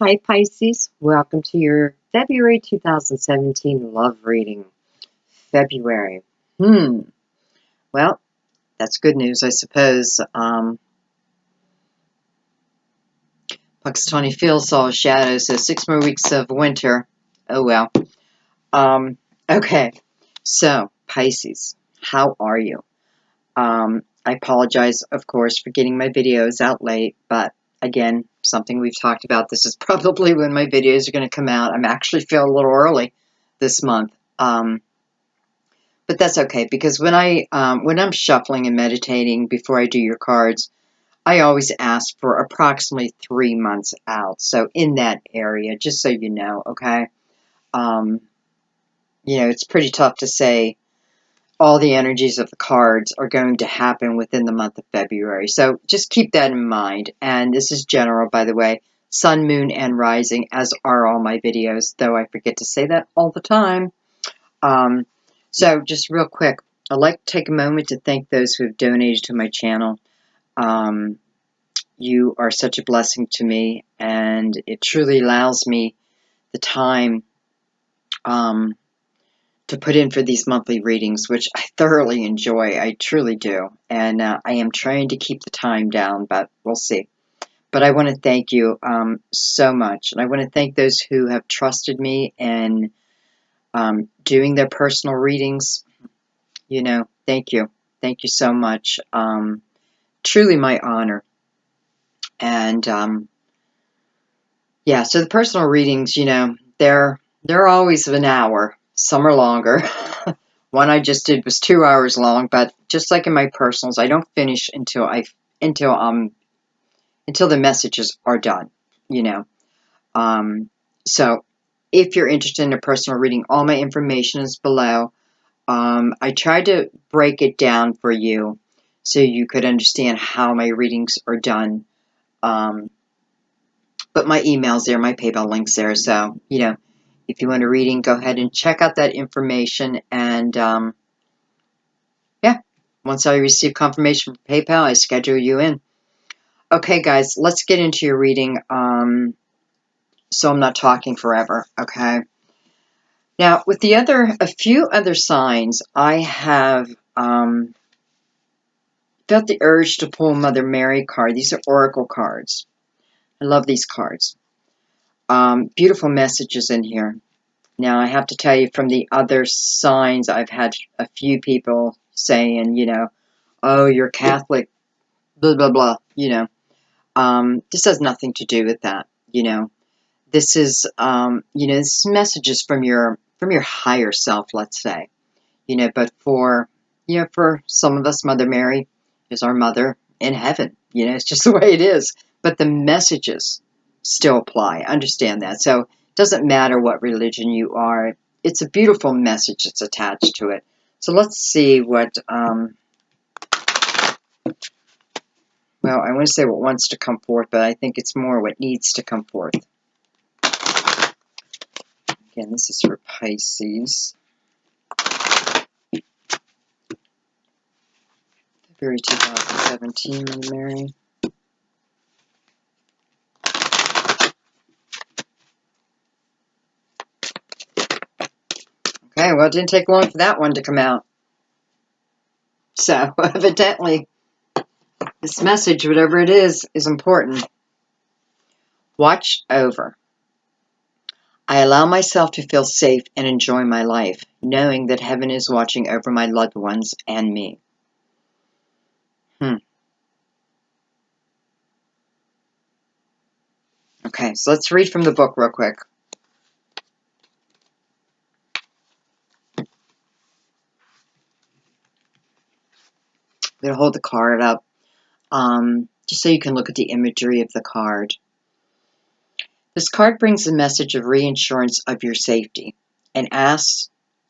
Hi Pisces, welcome to your February 2017 love reading. February. Well, that's good news, I suppose. Punxsutawney Phil saw a shadow, so 6 more weeks of winter. Oh well. Okay, so Pisces, how are you? I apologize, of course, for getting my videos out late, but again, something we've talked about. This is probably when my videos are going to come out. I'm actually feeling a little early this month. But that's okay, because when I'm shuffling and meditating before I do your cards, I always ask for approximately 3 months out. So in that area, just so you know, okay? Um, it's pretty tough to say all the energies of the cards are going to happen within the month of February. So just keep that in mind. And this is general, by the way. Sun, moon, and rising, as are all my videos, though I forget to say that all the time. So just real quick, I'd like to take a moment to thank those who have donated to my channel. You are such a blessing to me, and it truly allows me the time to put in for these monthly readings, which I thoroughly enjoy. I truly do. And I am trying to keep the time down, but we'll see. But I want to thank you so much. And I want to thank those who have trusted me in doing their personal readings. Thank you. Thank you so much. Truly my honor. And yeah, so the personal readings, they're always an hour. Some are longer. One I just did was 2 hours long, but just like in my personals, I don't finish until the messages are done, you know. So if you're interested in a personal reading, all my information is below. I tried to break it down for you so you could understand how my readings are done. But my email's there, my PayPal link's there. So, if you want a reading, go ahead and check out that information. And, yeah, once I receive confirmation from PayPal, I schedule you in. Okay, guys, let's get into your reading. So I'm not talking forever, okay? Now, with a few other signs, I have felt the urge to pull Mother Mary card. These are oracle cards. I love these cards. Beautiful messages in here. Now, I have to tell you, from the other signs, I've had a few people saying, oh, you're Catholic, blah, blah, blah, This has nothing to do with that, This is, this is messages from your higher self, let's say, but for some of us, Mother Mary is our mother in heaven, it's just the way it is. But the messages still apply. Understand that. So it doesn't matter what religion you are. It's a beautiful message that's attached to it. So let's see what, well, I want to say what wants to come forth, but I think it's more what needs to come forth. Again, this is for Pisces. February 2017, Mother Mary. Okay, well, it didn't take long for that one to come out. So, evidently, this message, whatever it is important. Watch over. I allow myself to feel safe and enjoy my life, knowing that heaven is watching over my loved ones and me. Okay, so let's read from the book real quick. I'm going to hold the card up just so you can look at the imagery of the card. This card brings a message of reinsurance of your safety and asks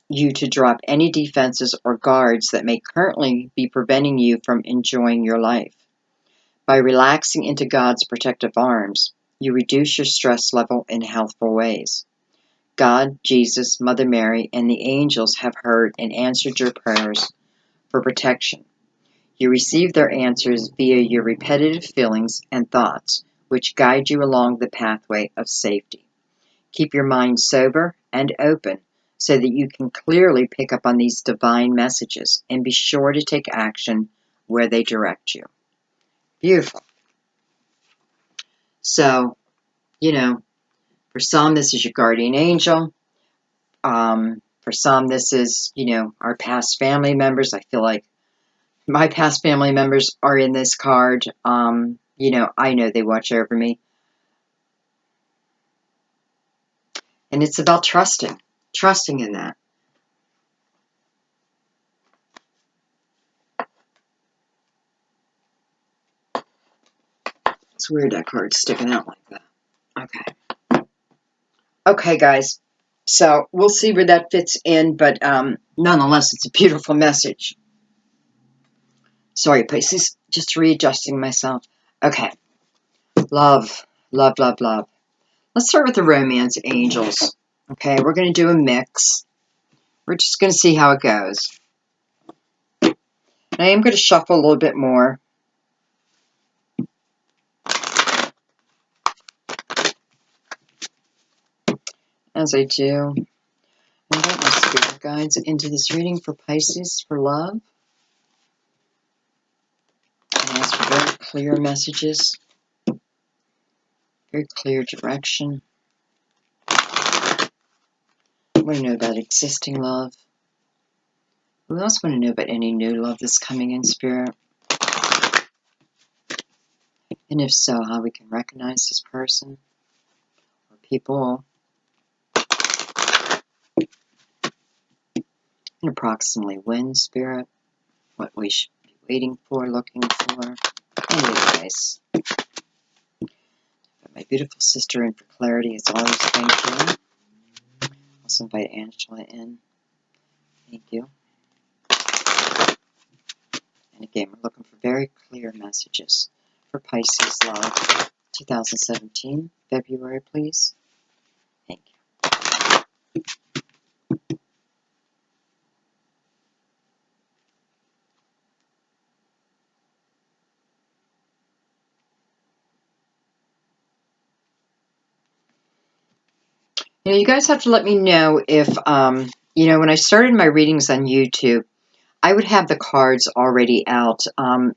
you to drop any defenses or guards that may currently be preventing you from enjoying your life. By relaxing into God's protective arms, you reduce your stress level in healthful ways. God, Jesus, Mother Mary, and the angels have heard and answered your prayers for protection. You receive their answers via your repetitive feelings and thoughts, which guide you along the pathway of safety. Keep your mind sober and open so that you can clearly pick up on these divine messages, and be sure to take action where they direct you. Beautiful. So, for some, this is your guardian angel. For some, this is, our past family members. I feel like my past family members are in this card. I know they watch over me. And it's about trusting in that. It's weird that card's sticking out like that. Okay. Okay, guys. So we'll see where that fits in, but nonetheless, it's a beautiful message. Sorry, Pisces, just readjusting myself. Okay. Love, love, love, love. Let's start with the romance angels. Okay, we're going to do a mix. We're just going to see how it goes. And I am going to shuffle a little bit more. As I do. Invite my spirit guides into this reading for Pisces for love. And ask for very clear messages. Very clear direction. I want to know about existing love. We also want to know about any new love that's coming in, Spirit. And if so, how we can recognize this person or people. And approximately when, Spirit. What we should be waiting for, looking for. Any advice. My beautiful sister in for clarity, as always, thank you. Also invite Angela in. Thank you. And again, we're looking for very clear messages for Pisces love. 2017, February, please. Thank you. You guys have to let me know if, when I started my readings on YouTube, I would have the cards already out, done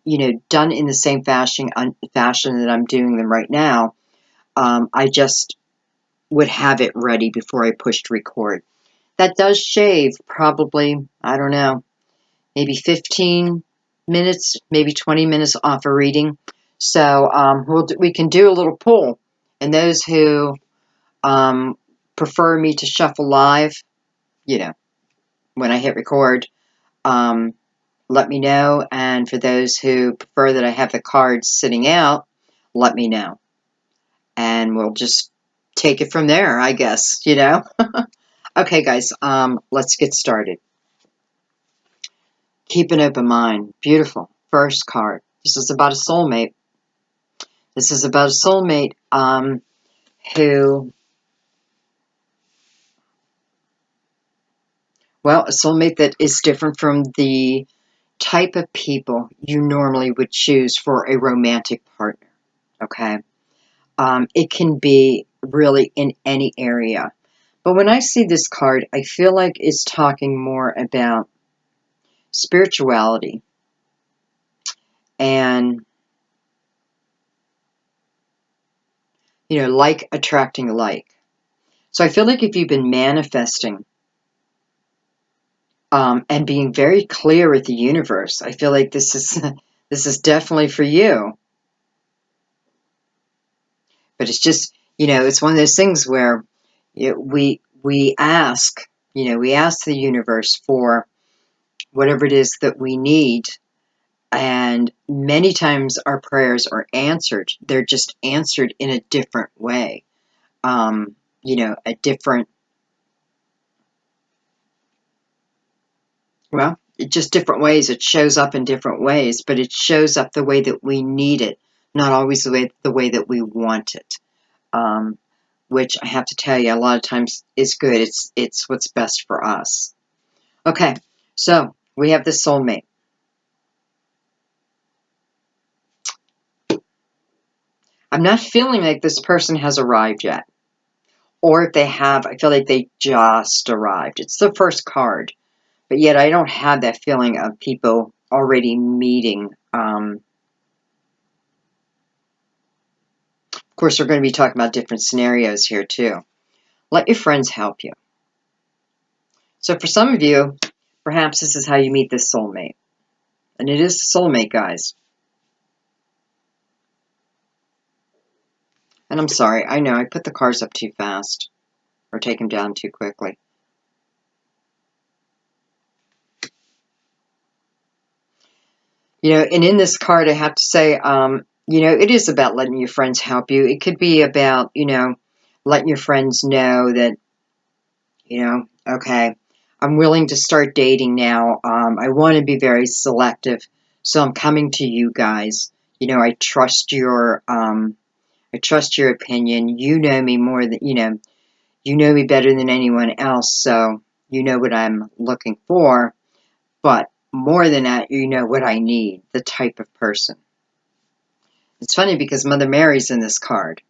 in the same fashion that I'm doing them right now. I just would have it ready before I pushed record. That does shave probably, I don't know, maybe 15 minutes, maybe 20 minutes off a reading. So we can do a little poll. And those who prefer me to shuffle live, when I hit record, let me know. And for those who prefer that I have the cards sitting out, let me know. And we'll just take it from there, I guess, Okay, guys, let's get started. Keep an open mind. Beautiful. First card. This is about a soulmate. This is about a soulmate a soulmate that is different from the type of people you normally would choose for a romantic partner. Okay? It can be really in any area. But when I see this card, I feel like it's talking more about spirituality and, like attracting like. So I feel like if you've been manifesting and being very clear with the universe, I feel like this is definitely for you. But it's just, it's one of those things where we ask, we ask the universe for whatever it is that we need. And many times our prayers are answered. They're just answered in a different way. Just different ways. It shows up in different ways, but it shows up the way that we need it, not always the way that we want it. Which I have to tell you, a lot of times is good. It's what's best for us. Okay, so we have this soulmate. I'm not feeling like this person has arrived yet. Or if they have, I feel like they just arrived. It's the first card. But yet I don't have that feeling of people already meeting. Of course, we're going to be talking about different scenarios here too. Let your friends help you. So for some of you, perhaps this is how you meet this soulmate. And it is a soulmate, guys. And I'm sorry, I know I put the cards up too fast. Or take them down too quickly. You know, and in this card, I have to say, you know, it is about letting your friends help you. It could be about, you know, letting your friends know that, you know, okay, I'm willing to start dating now. I want to be very selective. So I'm coming to you guys. You know, I trust your opinion. You know me more than, you know me better than anyone else. So you know what I'm looking for. But more than that, you know what I need, the type of person. It's funny because Mother Mary's in this card.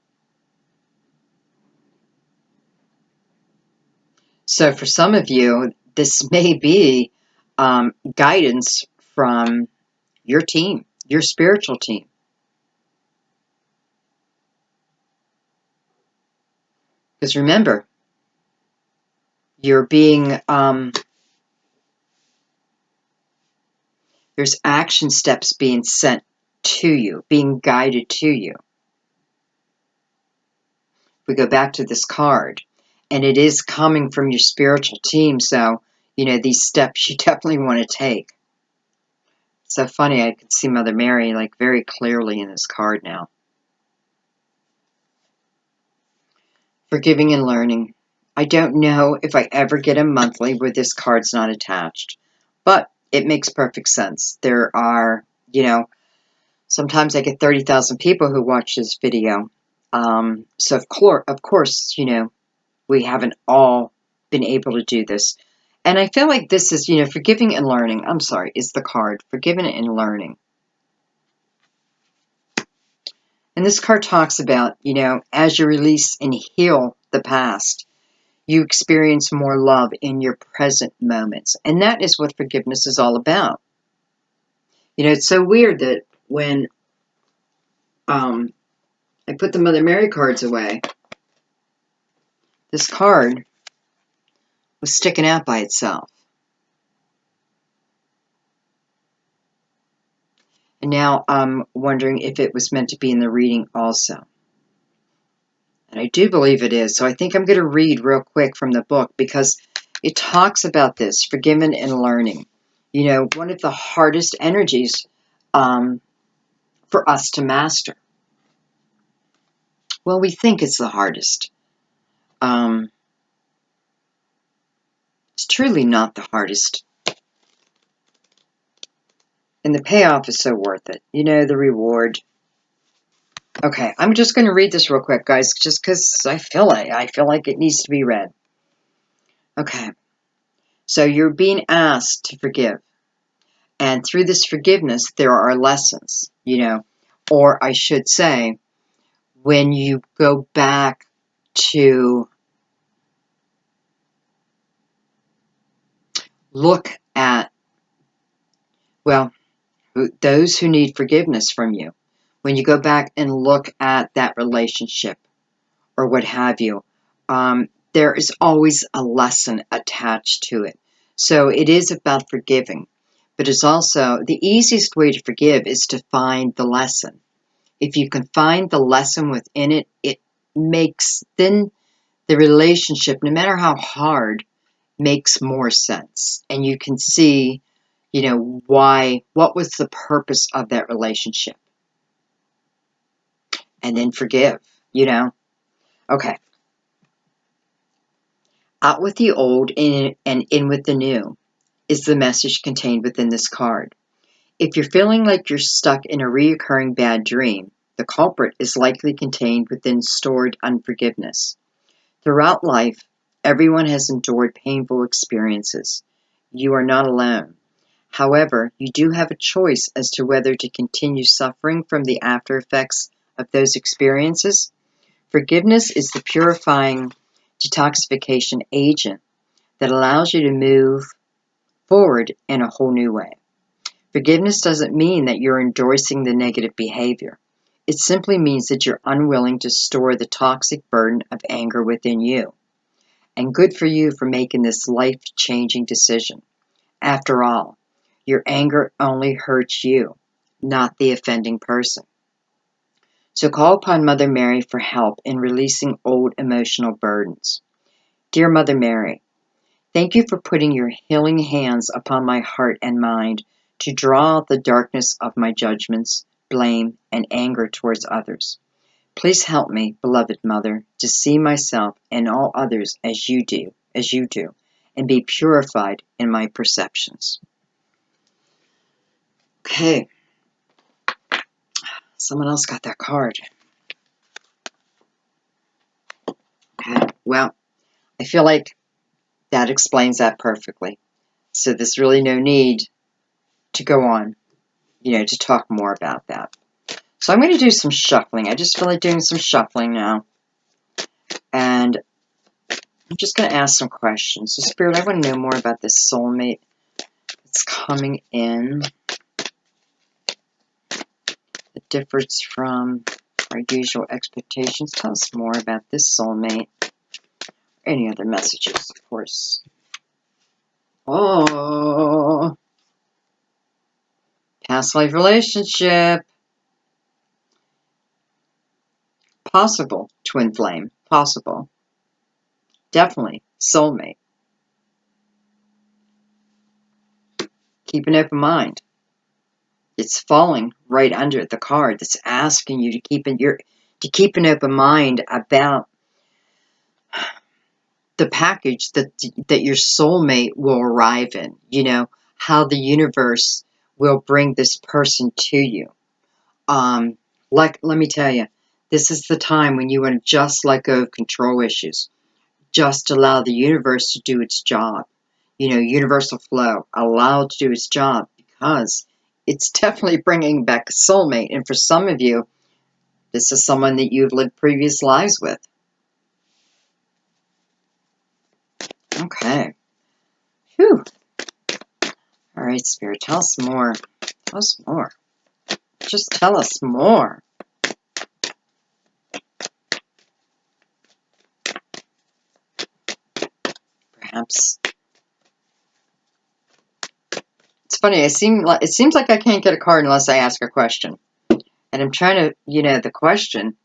So for some of you, this may be guidance from your team, your spiritual team. Because remember, you're being, there's action steps being sent to you, being guided to you. We go back to this card, and it is coming from your spiritual team. So, you know, these steps you definitely want to take. So funny, I can see Mother Mary like very clearly in this card now. Forgiving and learning. I don't know if I ever get a monthly where this card's not attached, but it makes perfect sense. There are, you know, sometimes I get 30,000 people who watch this video. So of course, you know, we haven't all been able to do this. And I feel like this is, you know, forgiving and learning. I'm sorry, is the card. Forgiving and learning. And this card talks about, you know, as you release and heal the past, you experience more love in your present moments. And that is what forgiveness is all about. You know, it's so weird that when I put the Mother Mary cards away, this card was sticking out by itself. And now I'm wondering if it was meant to be in the reading also. And I do believe it is. So I think I'm going to read real quick from the book because it talks about this, forgiving and learning. You know, one of the hardest energies for us to master. Well, we think it's the hardest. It's truly not the hardest. And the payoff is so worth it. You know, the reward. Okay, I'm just going to read this real quick, guys, just because I feel like it needs to be read. Okay, so you're being asked to forgive. And through this forgiveness, there are lessons, you know. Or I should say, when you go back to look at, well, those who need forgiveness from you, when you go back and look at that relationship or what have you, there is always a lesson attached to it. So it is about forgiving, but it's also the easiest way to forgive is to find the lesson. If you can find the lesson within it, it makes then the relationship, no matter how hard, makes more sense. And you can see, you know, what was the purpose of that relationship? And then forgive, you know? Okay. Out with the old and in with the new is the message contained within this card. If you're feeling like you're stuck in a reoccurring bad dream, the culprit is likely contained within stored unforgiveness. Throughout life, everyone has endured painful experiences. You are not alone. However, you do have a choice as to whether to continue suffering from the after effects of those experiences. Forgiveness is the purifying detoxification agent that allows you to move forward in a whole new way. Forgiveness doesn't mean that you're endorsing the negative behavior. It simply means that you're unwilling to store the toxic burden of anger within you. And good for you for making this life-changing decision. After all, your anger only hurts you, not the offending person. So call upon Mother Mary for help in releasing old emotional burdens. Dear Mother Mary, thank you for putting your healing hands upon my heart and mind to draw out the darkness of my judgments, blame, and anger towards others. Please help me, beloved Mother, to see myself and all others as you do, and be purified in my perceptions. Okay, someone else got that card. Okay, well, I feel like that explains that perfectly. So there's really no need to go on, to talk more about that. So I'm going to do some shuffling. I just feel like doing some shuffling now. And I'm just going to ask some questions. So Spirit, I want to know more about this soulmate that's coming in. It differs from our usual expectations. Tell us more about this soulmate. Any other messages, of course. Oh, past life relationship. Possible twin flame. Possible. Definitely soulmate. Keep an open mind. It's falling right under the card that's asking you to keep an open mind about the package that your soulmate will arrive in. How the universe will bring this person to you. Let me tell you, this is the time when you want to just let go of control issues. Just allow the universe to do its job. Universal flow. Allow it to do its job, because it's definitely bringing back a soulmate. And for some of you, this is someone that you've lived previous lives with. Okay. Whew. All right, Spirit, tell us more. Tell us more. Just tell us more. Perhaps. It's funny. It seems like I can't get a card unless I ask a question. And I'm trying to, the question.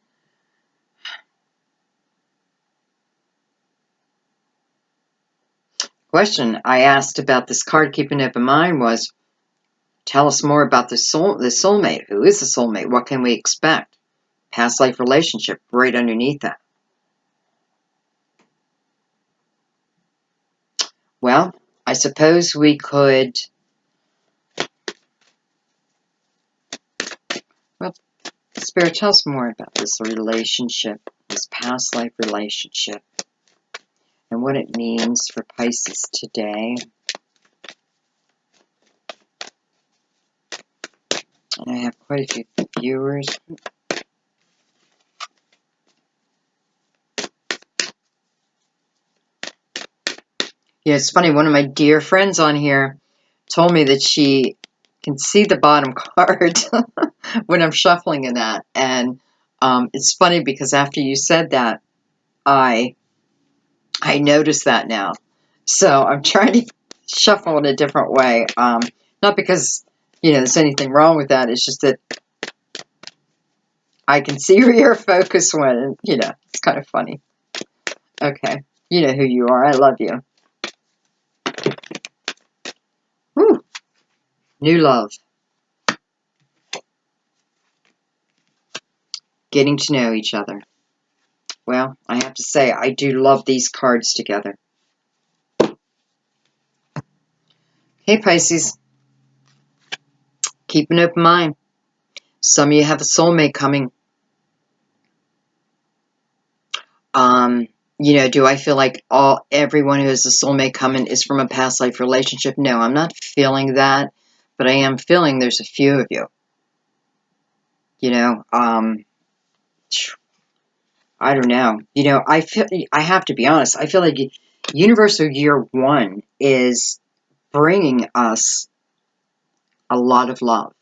Question I asked about this card, keeping an open mind, was, tell us more about the soulmate. Who is the soulmate? What can we expect? Past life relationship, right underneath that. Well, I suppose we could. Well, Spirit, tell us more about this relationship, this past life relationship, and what it means for Pisces today. And I have quite a few viewers. Yeah, it's funny. One of my dear friends on here told me that she can see the bottom card when I'm shuffling in that. And it's funny because after you said that, I noticed that now. So I'm trying to shuffle in a different way. Not because, there's anything wrong with that. It's just that I can see where your focus went. And, it's kind of funny. Okay. You know who you are. I love you. Whew. New love. Getting to know each other. Well, I have to say, I do love these cards together. Hey, Pisces. Keep an open mind. Some of you have a soulmate coming. Do I feel like everyone who has a soulmate coming is from a past life relationship? No, I'm not feeling that, but I am feeling there's a few of you. I don't know. You know, I have to be honest. I feel like Universal Year 1 is bringing us a lot of love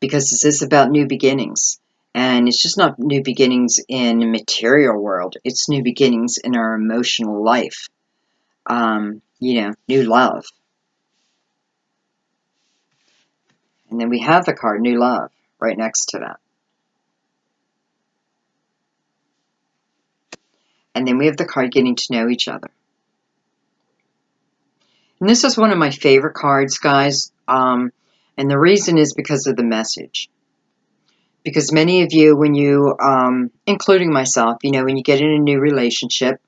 because this is about new beginnings. And it's just not new beginnings in the material world. It's new beginnings in our emotional life. You know, new love. And then we have the card, new love, right next to that. And then we have the card, getting to know each other. And this is one of my favorite cards, guys. And the reason is because of the message. Because many of you, when you, including myself, you know, when you get in a new relationship,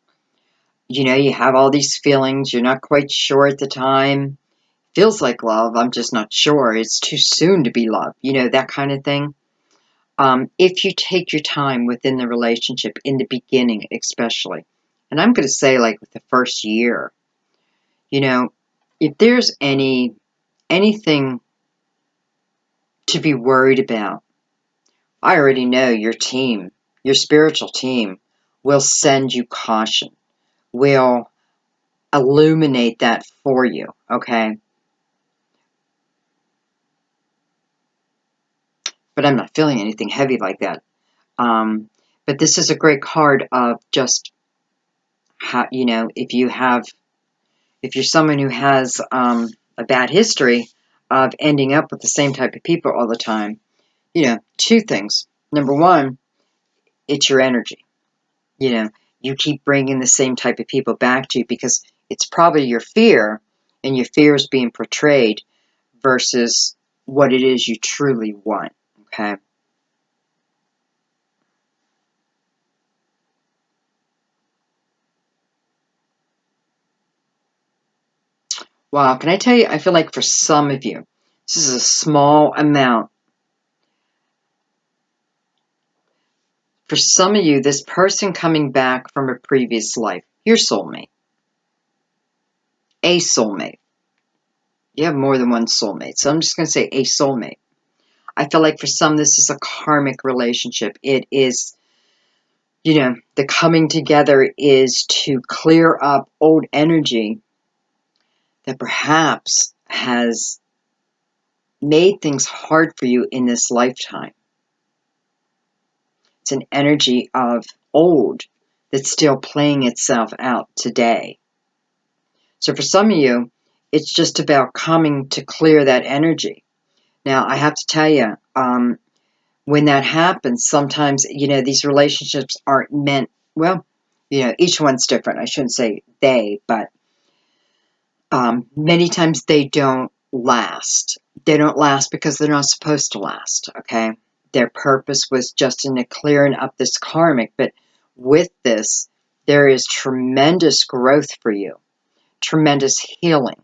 you know, you have all these feelings. You're not quite sure at the time. Feels like love. I'm just not sure. It's too soon to be love. You know, that kind of thing. If you take your time within the relationship, in the beginning especially, and I'm going to say like with the first year, you know, if there's anything to be worried about, I already know your team, your spiritual team, will send you caution, will illuminate that for you, okay? But I'm not feeling anything heavy like that. But this is a great card of just, how, you know, if you're someone who has a bad history of ending up with the same type of people all the time, you know, two things. Number one, it's your energy. You know, you keep bringing the same type of people back to you because it's probably your fear, and your fear is being portrayed versus what it is you truly want, okay? Wow, can I tell you, I feel like for some of you, this is a small amount. For some of you, this person coming back from a previous life, your soulmate, a soulmate. You have more than one soulmate, so I'm just going to say a soulmate. I feel like for some, this is a karmic relationship. It is, you know, the coming together is to clear up old energy that perhaps has made things hard for you in this lifetime. It's an energy of old that's still playing itself out today. So for some of you, it's just about coming to clear that energy. Now, I have to tell you, when that happens, sometimes, you know, these relationships aren't meant, well, you know, each one's different. I shouldn't say they, but many times they don't last. They don't last because they're not supposed to last, okay? Their purpose was just in clearing up this karmic, but with this, there is tremendous growth for you, tremendous healing.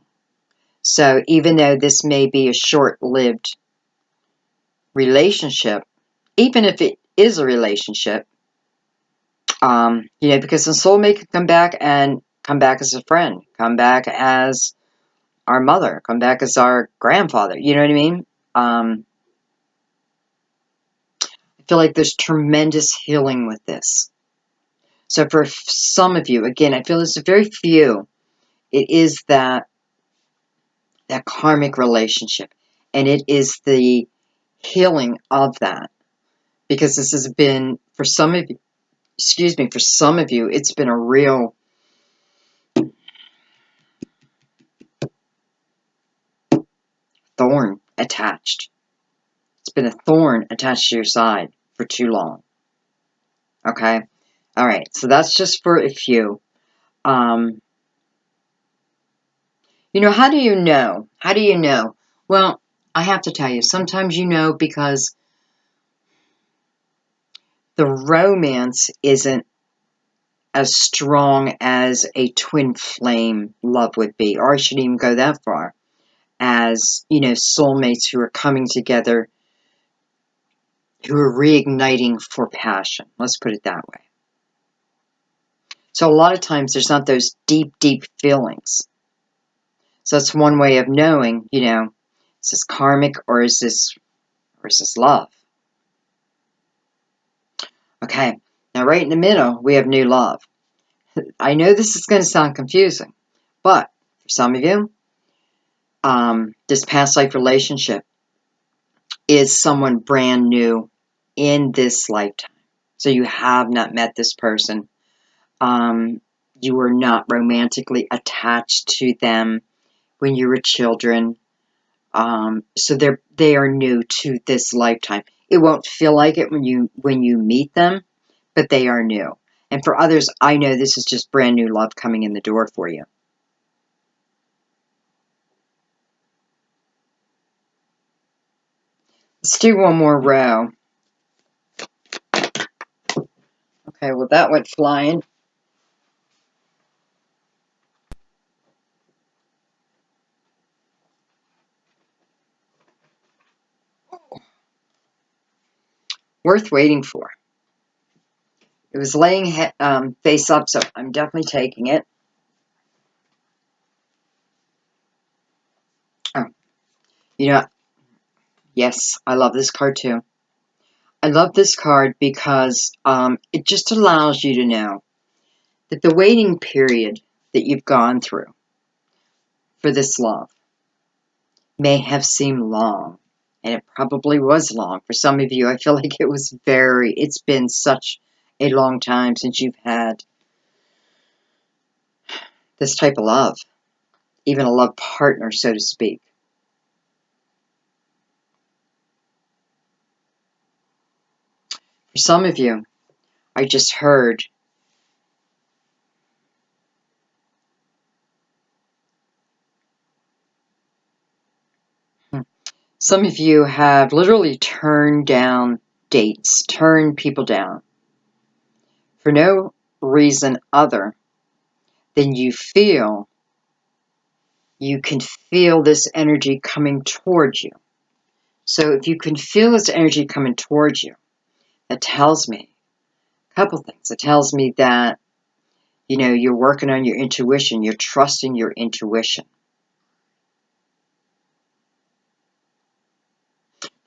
So even though this may be a short-lived relationship, even if it is a relationship, you know, because the soulmate can come back and come back as a friend, come back as our mother, come back as our grandfather. You know what I mean? I feel like there's tremendous healing with this. So for some of you, again, I feel there's very few. It is that karmic relationship, and it is the healing of that, because this has been for some of you. Excuse me, for some of you, it's been a real thorn attached. It's been a thorn attached to your side for too long. Okay? All right, so that's just for a few. You know, how do you know? How do you know? Well, I have to tell you, sometimes you know because the romance isn't as strong as a twin flame love would be, or I shouldn't even go that far, as, you know, soulmates who are coming together, who are reigniting for passion. Let's put it that way. So a lot of times there's not those deep, deep feelings. So that's one way of knowing, you know, is this karmic or is this love? Okay, now right in the middle, we have new love. I know this is going to sound confusing, but for some of you, this past life relationship is someone brand new in this lifetime. So you have not met this person. You were not romantically attached to them when you were children. So they are new to this lifetime. It won't feel like it when you meet them, but they are new. And for others, I know this is just brand new love coming in the door for you. Let's do one more row. Okay, well that went flying. Worth waiting for. It was laying face up, so I'm definitely taking it. Oh, yes, I love this card too. I love this card because it just allows you to know that the waiting period that you've gone through for this love may have seemed long, and it probably was long. For some of you, I feel like it's been such a long time since you've had this type of love, even a love partner, so to speak. For some of you, I just heard some of you have literally turned down dates, turned people down for no reason other than you can feel this energy coming towards you. So if you can feel this energy coming towards you, that tells me a couple things. It tells me that, you're working on your intuition, you're trusting your intuition.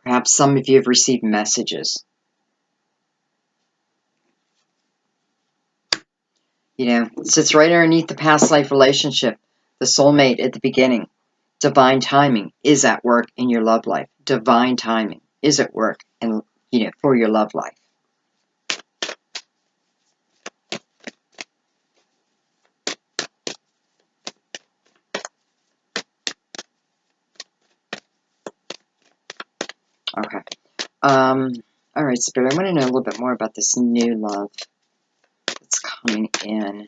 Perhaps some of you have received messages. It sits right underneath the past life relationship, the soulmate at the beginning. Divine timing is at work in your love life. Divine timing is at work and for your love life. Okay. All right, Spirit, I want to know a little bit more about this new love that's coming in.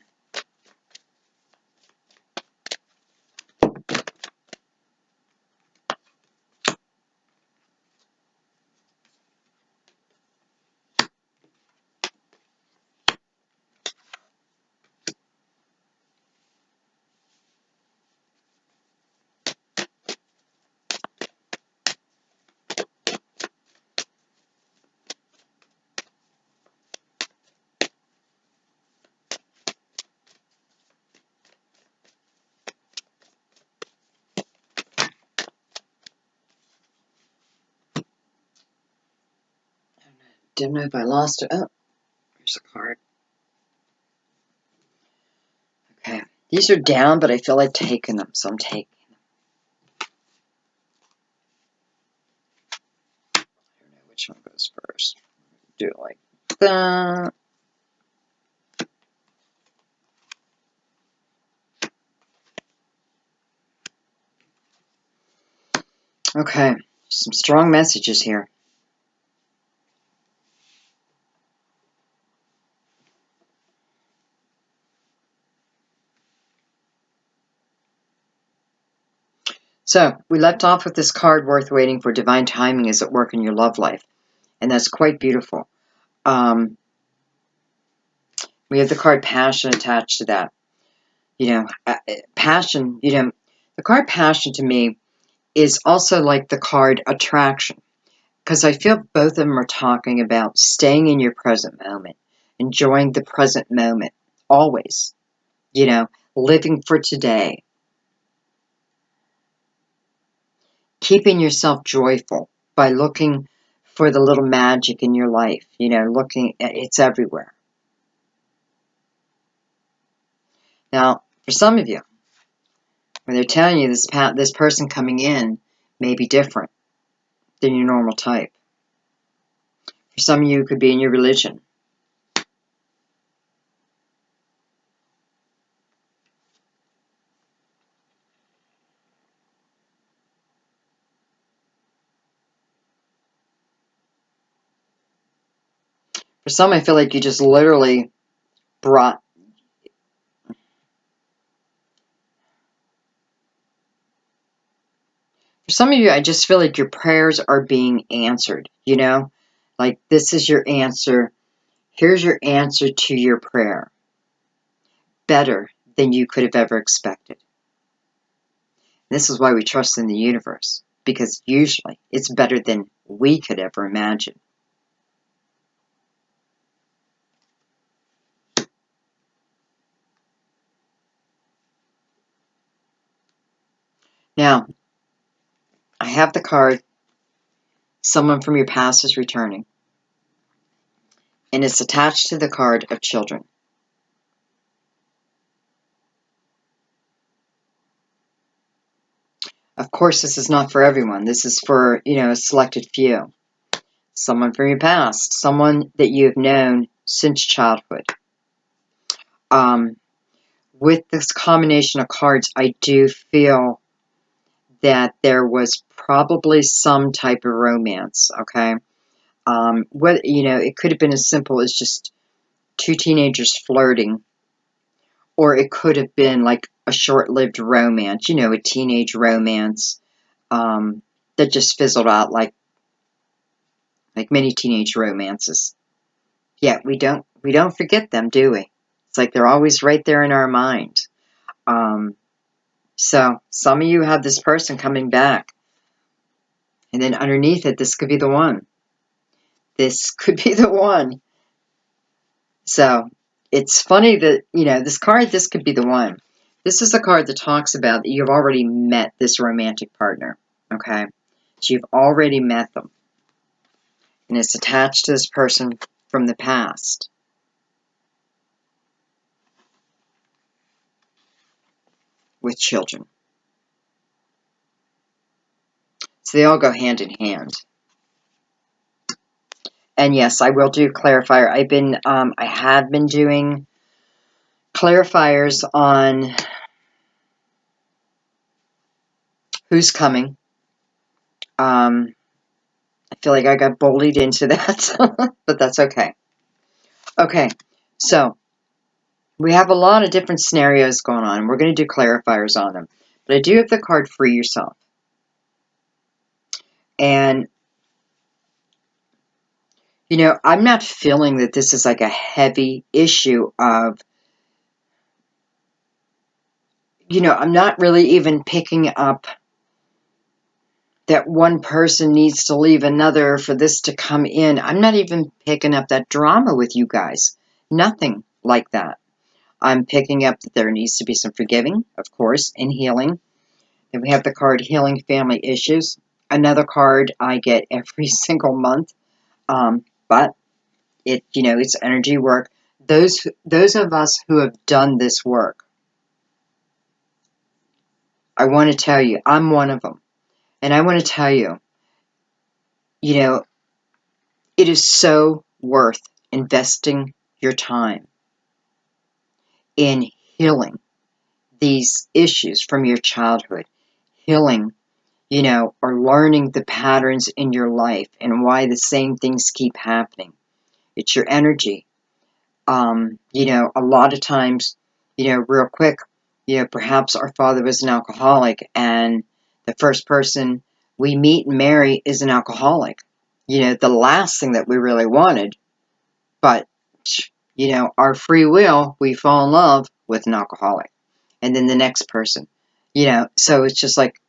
Didn't know if I lost it. Oh, there's a card. Okay. These are down, but I feel like taking them, so I'm taking them. I don't know which one goes first. Do it like that. Okay. Some strong messages here. So, we left off with this card, worth waiting for. Divine timing is at work in your love life. And that's quite beautiful. We have the card passion attached to that. Passion, the card passion to me is also like the card attraction. Because I feel both of them are talking about staying in your present moment, enjoying the present moment, always, living for today, keeping yourself joyful by looking for the little magic in your life. You know, looking at it's everywhere. Now, for some of you, when they're telling you this person coming in may be different than your normal type. For some of you, it could be in your religion. For some, I feel like you just literally brought. For some of you, I just feel like your prayers are being answered, you know? Like, this is your answer. Here's your answer to your prayer. Better than you could have ever expected. This is why we trust in the universe, because usually it's better than we could ever imagine. Now, I have the card, someone from your past is returning, and it's attached to the card of children. Of course, this is not for everyone. This is for, you know, a selected few. Someone from your past, someone that you have known since childhood. With this combination of cards, I do feel that there was probably some type of romance, okay? Whether, you know, it could have been as simple as just two teenagers flirting, or it could have been like a short-lived romance, you know, a teenage romance that just fizzled out like many teenage romances. Yet we don't forget them, do we? It's like they're always right there in our mind. So some of you have this person coming back, and then underneath it, this could be the one. This could be the one. So it's funny that, you know, this card, this could be the one. This is a card that talks about that you've already met this romantic partner, okay? So you've already met them. And it's attached to this person from the past. With children. So they all go hand in hand. And yes, I will do clarifier. I have been doing clarifiers on who's coming. I feel like I got bullied into that, but that's okay. Okay, so we have a lot of different scenarios going on. We're going to do clarifiers on them. But I do have the card Free Yourself. And, you know, I'm not feeling that this is like a heavy issue of, you know, I'm not really even picking up that one person needs to leave another for this to come in. I'm not even picking up that drama with you guys. Nothing like that. I'm picking up that there needs to be some forgiving, of course, and healing. Then we have the card Healing Family Issues. Another card I get every single month. But it, you know, it's energy work. Those of us who have done this work, I want to tell you, I'm one of them. And I want to tell you, you know, it is so worth investing your time in healing these issues from your childhood, healing, you know, or learning the patterns in your life and why the same things keep happening. It's your energy. You know, a lot of times, you know, real quick, you know, perhaps our father was an alcoholic and the first person we meet and marry is an alcoholic. You know, the last thing that we really wanted, but, you know, our free will, we fall in love with an alcoholic. And then the next person, you know, so it's just like,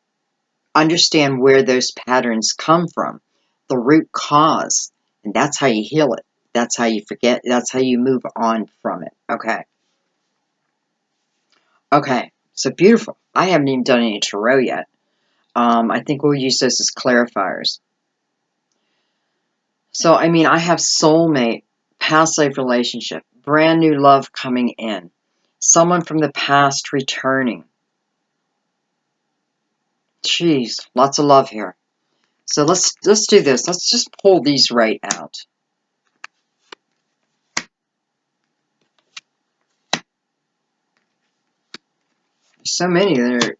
understand where those patterns come from, the root cause, and that's how you heal it. That's how you forget. That's how you move on from it. Okay. Okay. So beautiful. I haven't even done any tarot yet. I think we'll use those as clarifiers. So, I mean, I have soulmate, past life relationship, brand new love coming in, someone from the past returning. Jeez, lots of love here. So let's do this. Let's just pull these right out. There's so many that are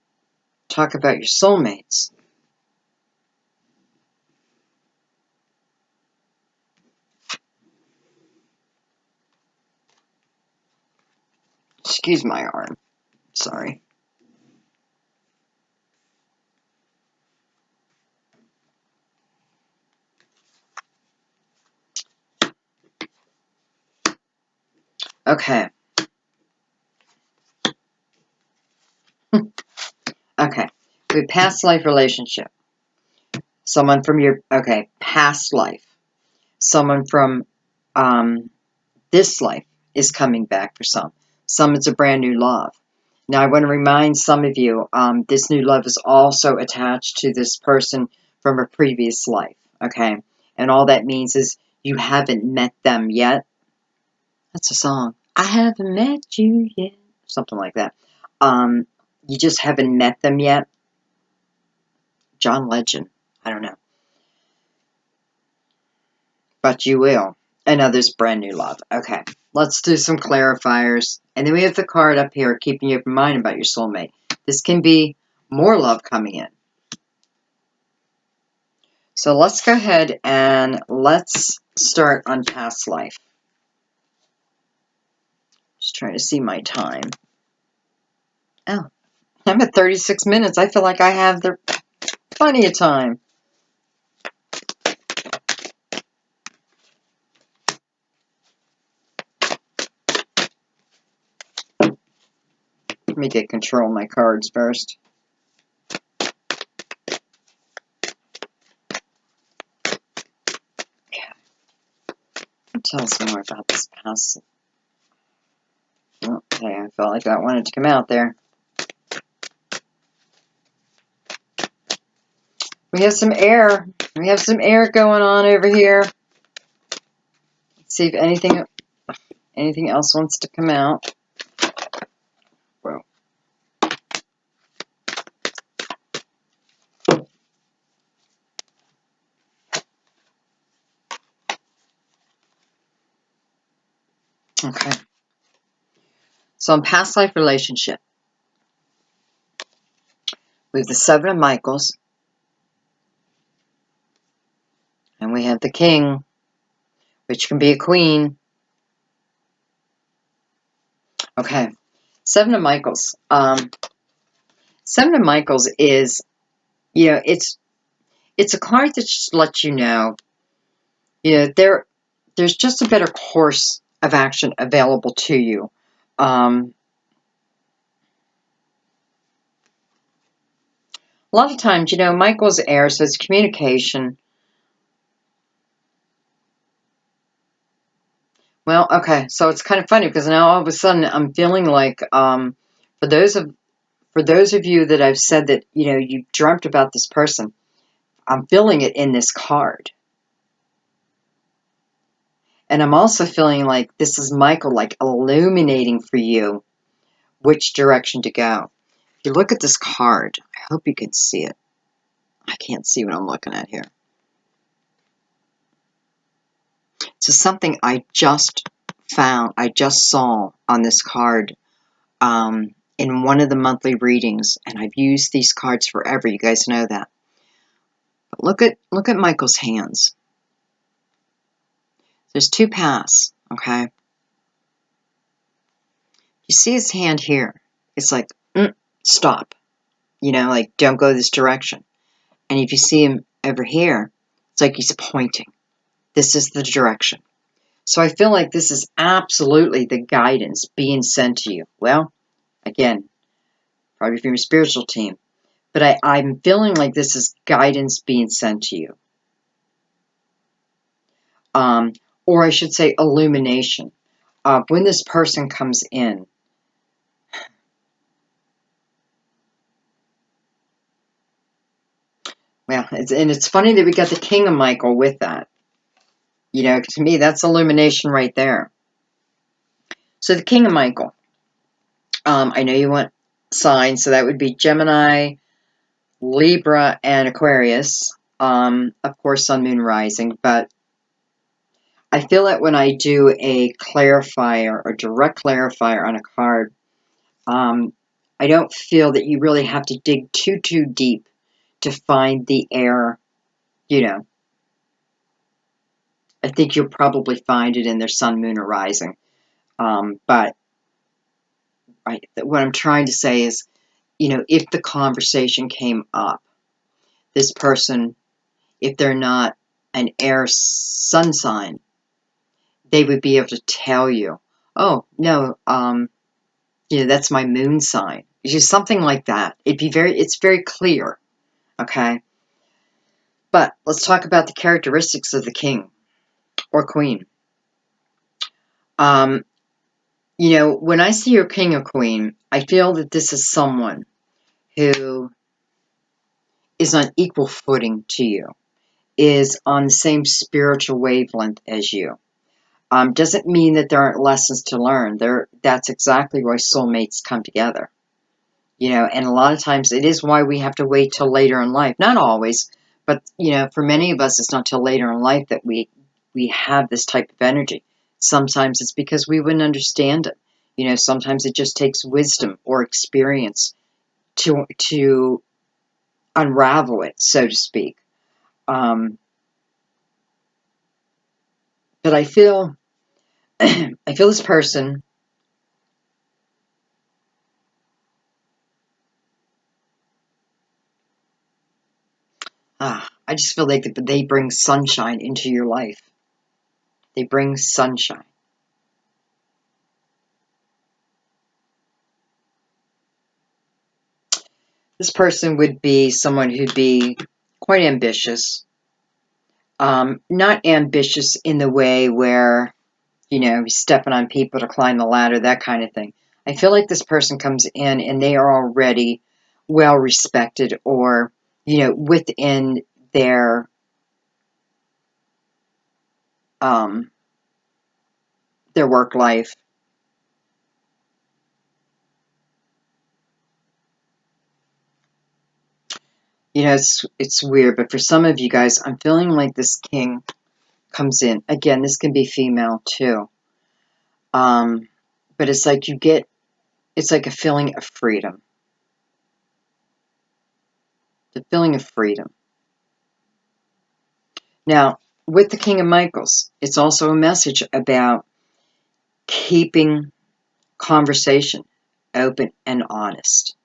talk about your soulmates. Excuse my arm. Sorry. Okay. Okay. We have past life relationship. Someone from your, okay, past life. Someone from this life is coming back for some. Some it's a brand new love. Now I want to remind some of you, this new love is also attached to this person from a previous life. Okay. And all that means is you haven't met them yet. That's a song. I haven't met you yet. Something like that. You just haven't met them yet. John Legend. I don't know. But you will. And others brand new love. Okay. Let's do some clarifiers. And then we have the card up here keeping you in mind about your soulmate. This can be more love coming in. So let's go ahead and let's start on past life. Just trying to see my time. Oh, I'm at 36 minutes. I feel like I have plenty of time. Let me get control of my cards first. Tell us more about this past. Okay, I felt like that wanted to come out there. We have some air. We have some air going on over here. Let's see if anything else wants to come out. Whoa. Okay. So in past life relationship, we have the Seven of Michaels. And we have the King, which can be a Queen. Okay. Seven of Michaels. Seven of Michaels is, it's a card that just lets you know, there's just a better course of action available to you. A lot of times, Michael's air, so it's communication. Well, okay, so it's kind of funny because now all of a sudden I'm feeling like, for those of you that I've said that, you dreamt about this person, I'm feeling it in this card. And I'm also feeling like this is Michael, like illuminating for you which direction to go. If you look at this card, I hope you can see it. I can't see what I'm looking at here. So something I just saw on this card in one of the monthly readings, and I've used these cards forever. You guys know that. But look at Michael's hands. There's two paths, okay? You see his hand here. It's like, stop. Like, don't go this direction. And if you see him over here, it's like he's pointing. This is the direction. So I feel like this is absolutely the guidance being sent to you. Well, again, probably from your spiritual team. But I'm feeling like this is guidance being sent to you. Or I should say illumination. When this person comes in, well, it's funny that we got the King of Michael with that. You know, to me, that's illumination right there. So the King of Michael. I know you want signs, so that would be Gemini, Libra, and Aquarius. Of course, Sun, Moon, Rising. But I feel that when I do a clarifier or direct clarifier on a card, I don't feel that you really have to dig too deep to find the air, you know. I think you'll probably find it in their Sun, Moon, or Rising. But what I'm trying to say is, you know, if the conversation came up, this person, if they're not an air sun sign, they would be able to tell you, oh, no, you know, that's my moon sign. It's just something like that. It's very clear, okay? But let's talk about the characteristics of the king or queen. You know, when I see your king or queen, I feel that this is someone who is on equal footing to you, is on the same spiritual wavelength as you. Doesn't mean that there aren't lessons to learn. That's exactly why soulmates come together. You know, and a lot of times it is why we have to wait till later in life. Not always, but, you know, for many of us, it's not till later in life that we have this type of energy. Sometimes it's because we wouldn't understand it. You know, sometimes it just takes wisdom or experience to unravel it, so to speak. But I feel I feel this person, I just feel like they bring sunshine into your life. They bring sunshine. This person would be someone who'd be quite ambitious. Not ambitious in the way where, you know, stepping on people to climb the ladder, that kind of thing. I feel like this person comes in and they are already well respected, or, you know, within their um, their work life. You know, it's weird, but for some of you guys, I'm feeling like this king comes in. Again, this can be female too. Um, but it's like it's like a feeling of freedom. The feeling of freedom. Now, with the King of Michaels, it's also a message about keeping conversation open and honest.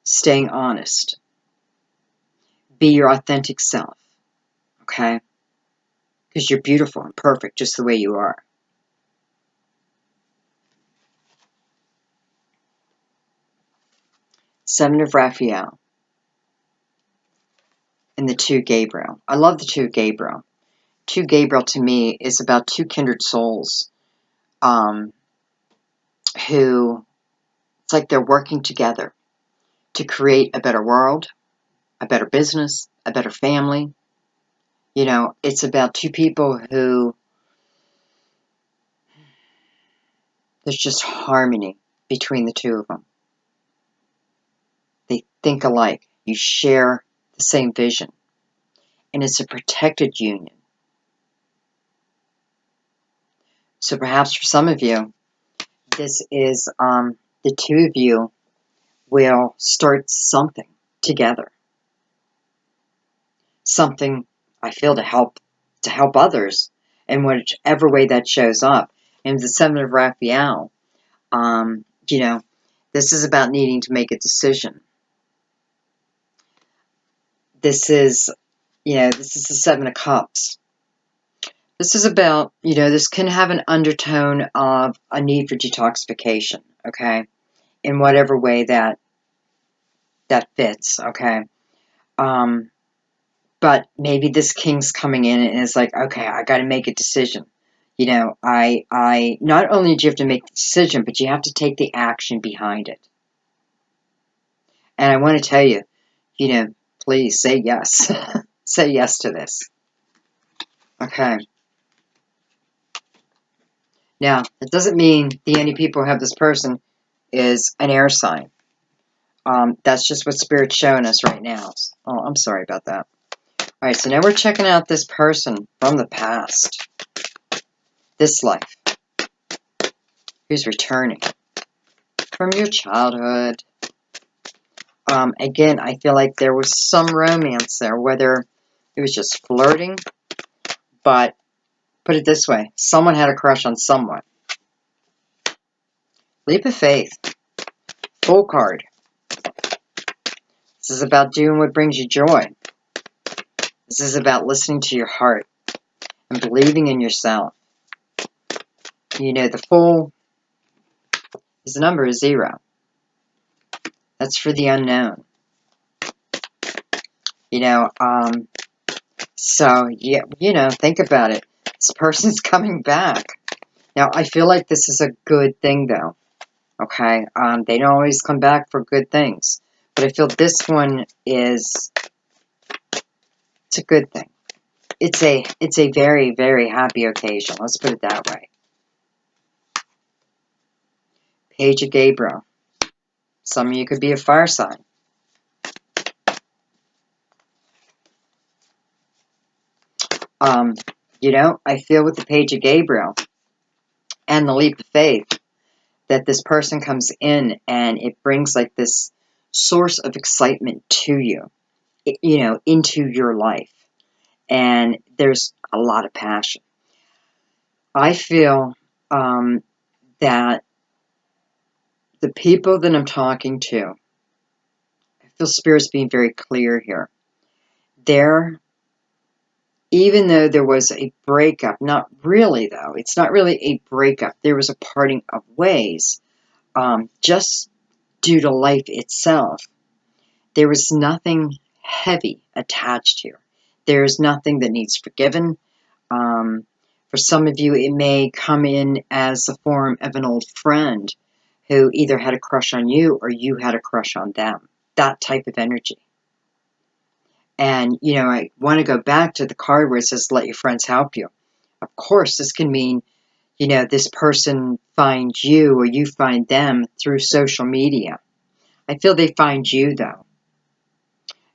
Staying honest. Be your authentic self, okay? Because you're beautiful and perfect just the way you are. Seven of Raphael and the two Gabriel. I love the two Gabriel. Two Gabriel to me is about two kindred souls um, who, it's like they're working together to create a better world, a better business, a better family. You know, it's about two people who, there's just harmony between the two of them. They think alike. You share the same vision. And it's a protected union. So perhaps for some of you, this is the two of you will start something together. Something, I feel, to help others in whichever way that shows up. And the Seven of Raphael, you know, this is about needing to make a decision. This is, you know, this is the Seven of Cups. This is about, you know, this can have an undertone of a need for detoxification, okay? In whatever way that fits, okay? But maybe this king's coming in and is like, okay, I got to make a decision. You know, I not only do you have to make the decision, but you have to take the action behind it. And I want to tell you, you know, please say yes. Say yes to this. Okay. Now, it doesn't mean the only people who have this person is an air sign. That's just what Spirit's showing us right now. Oh, I'm sorry about that. All right, so now we're checking out this person from the past. This life. Who's returning from your childhood. Again, I feel like there was some romance there, whether it was just flirting, but put it this way, someone had a crush on someone. Leap of faith. Full card. This is about doing what brings you joy. This is about listening to your heart and believing in yourself. You know, the Fool, his number is 0. That's for the unknown. You know, so, yeah, you know, think about it. This person's coming back. Now, I feel like this is a good thing, though. Okay? They don't always come back for good things. But I feel this one is, it's a good thing. It's a very, very happy occasion. Let's put it that way. Page of Gabriel. Some of you could be a fire sign. You know, I feel with the Page of Gabriel and the Leap of Faith that this person comes in and it brings like this source of excitement to you, you know, into your life. And there's a lot of passion. I feel that the people that I'm talking to, I feel Spirit's being very clear here. Even though there was a breakup, not really though, it's not really a breakup, there was a parting of ways, just due to life itself. There was nothing heavy attached here. There's nothing that needs forgiven. For some of you, it may come in as the form of an old friend who either had a crush on you or you had a crush on them. That type of energy. And, you know, I want to go back to the card where it says, let your friends help you. Of course, this can mean, you know, this person finds you or you find them through social media. I feel they find you, though.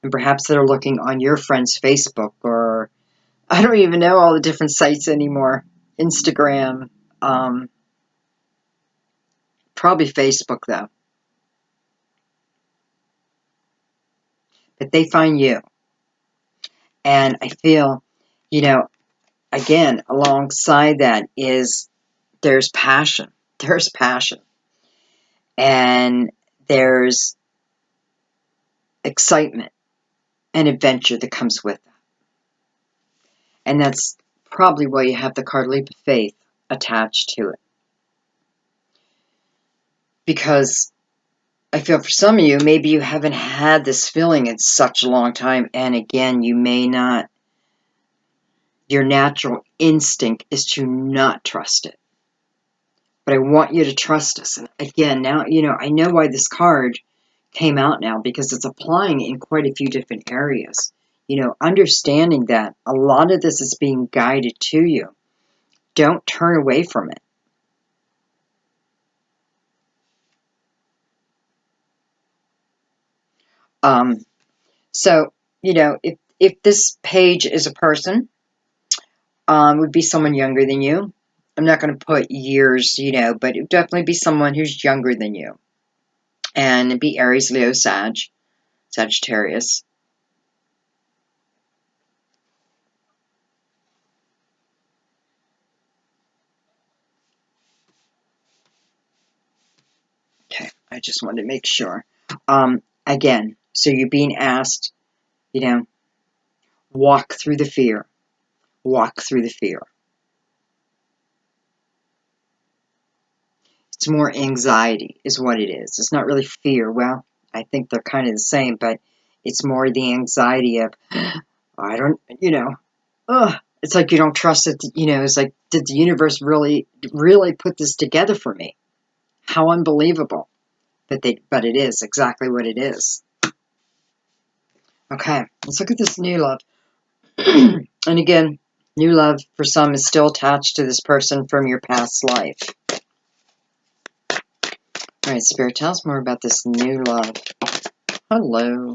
And perhaps they're looking on your friend's Facebook or I don't even know all the different sites anymore. Instagram, probably Facebook, though. But they find you. And I feel, you know, again, alongside that is there's passion. There's passion. And there's excitement and adventure that comes with that. And that's probably why you have the card Leap of Faith attached to it. Because I feel for some of you, maybe you haven't had this feeling in such a long time. And again, you may not, your natural instinct is to not trust it. But I want you to trust us. And again, now, you know, I know why this card came out now because it's applying in quite a few different areas. You know, understanding that a lot of this is being guided to you. Don't turn away from it. So, you know, if this page is a person, would be someone younger than you. I'm not going to put years, you know, but it would definitely be someone who's younger than you. And it'd be Aries, Leo, Sagittarius. Okay, I just wanted to make sure. Again, so you're being asked, you know, walk through the fear. Walk through the fear. It's more anxiety is what it is. It's not really fear. Well, I think they're kind of the same, but it's more the anxiety of, I don't, you know, it's like you don't trust it. You know, it's like, did the universe really put this together for me? How unbelievable. But it is exactly what it is. Okay, let's look at this new love. And again, New love for some is still attached to this person from your past life. All right, Spirit, tell us more about this new love. Hello.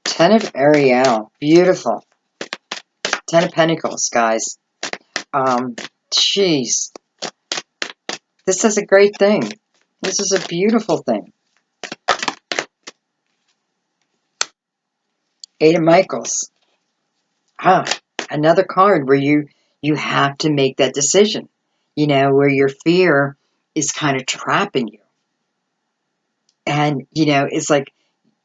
Ten of Ariel. Beautiful. Ten of Pentacles, guys. Jeez. This is a great thing. This is a beautiful thing. Eight of Michaels. Another card where you have to make that decision. You know, where your fear is kind of trapping you. And, you know, it's like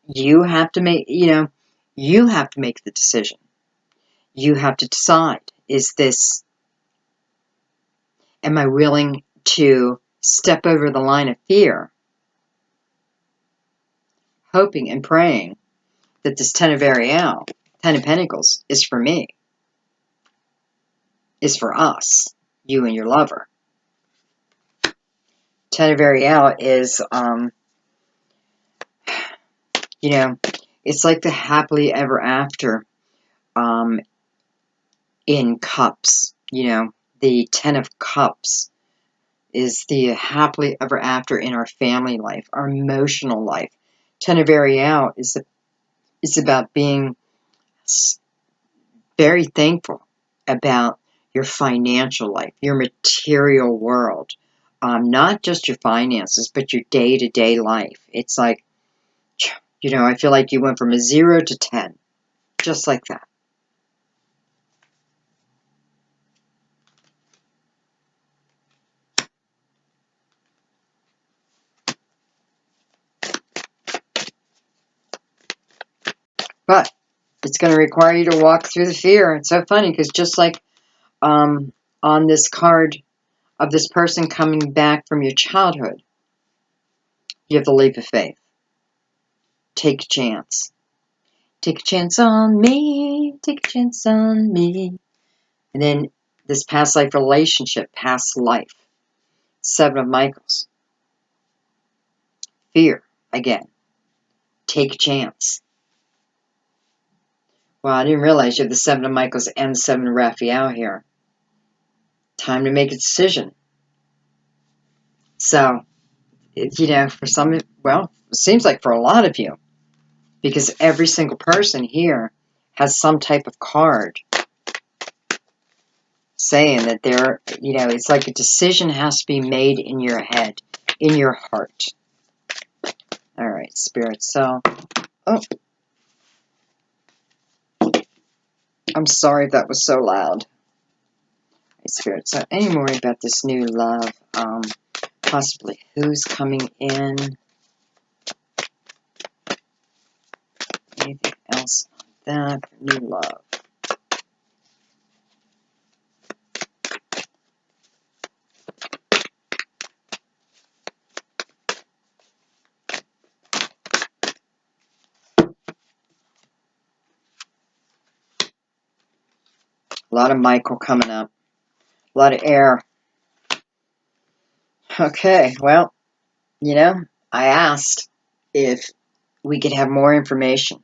you have to make, you have to make the decision. You have to decide, is this, am I willing to step over the line of fear, hoping and praying that this Ten of Ariel, Ten of Pentacles, is for me, is for us, you and your lover. Ten of Ariel is, it's like the happily ever after in cups. The Ten of Cups is the happily ever after in our family life, our emotional life. Ten of Ariel is about being very thankful about your financial life, your material world. Not just your finances, but your day-to-day life. It's like, I feel like you went from a 0 to 10, just like that. But it's going to require you to walk through the fear. It's so funny because just like on this card of this person coming back from your childhood, you have the leap of faith. Take a chance. Take a chance on me. Take a chance on me. And then this past life relationship, past life. Seven of Michaels. Fear, again. Take a chance. Well, I didn't realize you have the Seven of Michaels and the Seven of Raphael here. Time to make a decision. So, for some, well, it seems like for a lot of you, because every single person here has some type of card saying that it's like a decision has to be made in your head, in your heart. All right, Spirit. So, I'm sorry if that was so loud. Spirit. So, any more about this new love? Possibly who's coming in? Anything else on that? New love. A lot of Michael coming up. A lot of air. Okay, well, I asked if we could have more information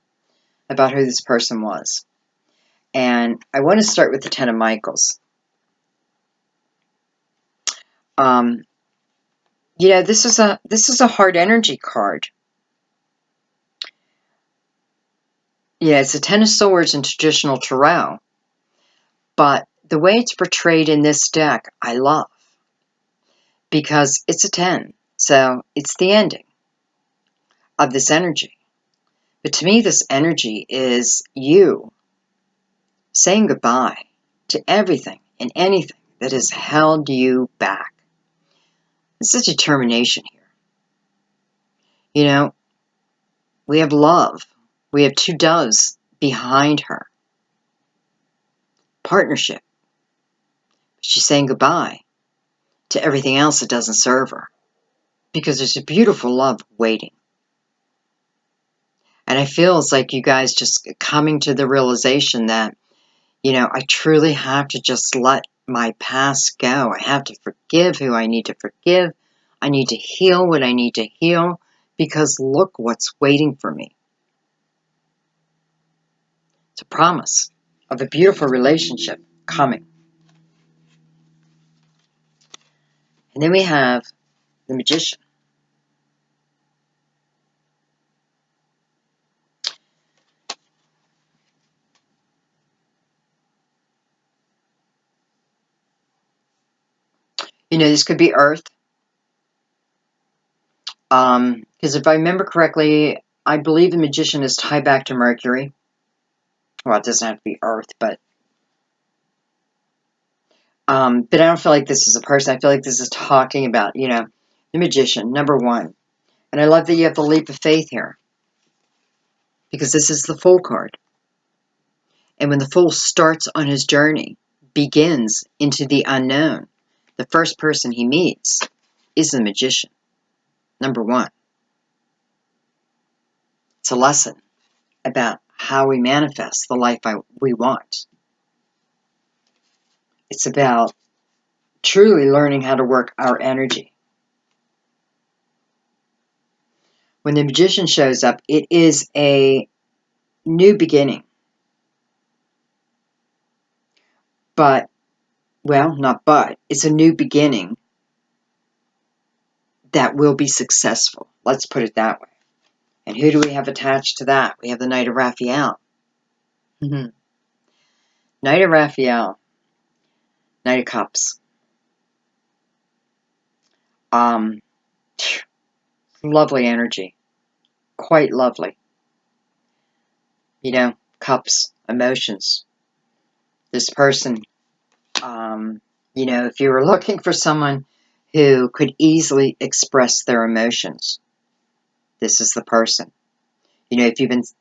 about who this person was. And I want to start with the Ten of Michaels. This is a hard energy card. Yeah, it's a Ten of Swords in traditional tarot. But the way it's portrayed in this deck, I love. Because it's a 10. So it's the ending of this energy. But to me, this energy is you saying goodbye to everything and anything that has held you back. It's a determination here. We have love. We have two doves behind her. Partnership. She's saying goodbye to everything else that doesn't serve her. Because there's a beautiful love waiting. And I feel it's like you guys just coming to the realization that, I truly have to just let my past go. I have to forgive who I need to forgive. I need to heal what I need to heal. Because look what's waiting for me. It's a promise. of a beautiful relationship coming. And then we have the Magician. You know, this could be Earth. Because if I remember correctly, I believe the Magician is tied back to Mercury. Well, it doesn't have to be Earth, but I don't feel like this is a person. I feel like this is talking about, you know, the Magician, number one. And I love that you have the leap of faith here, because this is the Fool card. And when the Fool starts on his journey, begins into the unknown, the first person he meets is the Magician, number one. It's a lesson about how we manifest the life we want. It's about truly learning how to work our energy. When the Magician shows up, it is a new beginning. But, well, not but, it's a new beginning that will be successful. Let's put it that way. And who do we have attached to that? We have the Knight of Raphael. Knight of Raphael. Knight of Cups. Lovely energy. Quite lovely. You know, cups, emotions. This person, you know, if you were looking for someone who could easily express their emotions, this is the person. You know,